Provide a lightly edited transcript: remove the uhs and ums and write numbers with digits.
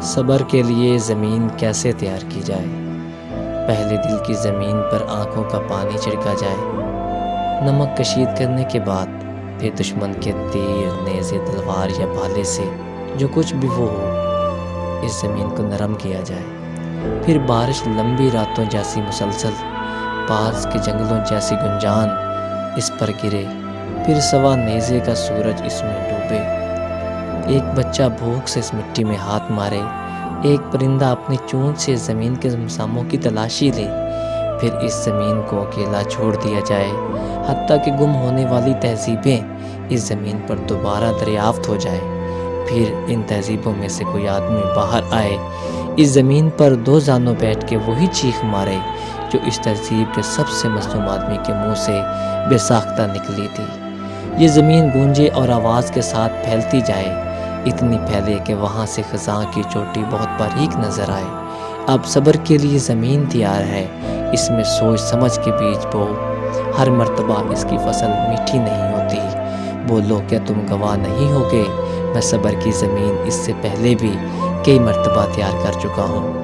صبر کے لیے زمین کیسے تیار کی جائے؟ پہلے دل کی زمین پر آنکھوں کا پانی چھڑکا جائے، نمک کشید کرنے کے بعد پھر دشمن کے تیر، نیزے، تلوار یا بھالے سے جو کچھ بھی وہ ہو، اس زمین کو نرم کیا جائے۔ پھر بارش لمبی راتوں جیسی مسلسل، پاس کے جنگلوں جیسی گنجان اس پر گرے، پھر سوا نیزے کا سورج اس میں ڈوبے۔ ایک بچہ بھوک سے اس مٹی میں ہاتھ مارے، ایک پرندہ اپنی چونچ سے زمین کے مساموں کی تلاشی لے، پھر اس زمین کو اکیلا چھوڑ دیا جائے، حتیٰ کہ گم ہونے والی تہذیبیں اس زمین پر دوبارہ دریافت ہو جائے۔ پھر ان تہذیبوں میں سے کوئی آدمی باہر آئے، اس زمین پر دو زانوں بیٹھ کے وہی چیخ مارے جو اس تہذیب کے سب سے مظلوم آدمی کے منہ سے بے ساختہ نکلی تھی۔ یہ زمین گونجے اور آواز کے ساتھ پھیلتی جائے، اتنی پھیلے کہ وہاں سے خزاں کی چوٹی بہت باریک نظر آئے۔ اب صبر کے لیے زمین تیار ہے، اس میں سوچ سمجھ کے بیج بو، ہر مرتبہ اس کی فصل میٹھی نہیں ہوتی۔ بولو کیا تم گواہ نہیں ہوگے؟ میں صبر کی زمین اس سے پہلے بھی کئی مرتبہ تیار کر چکا ہوں۔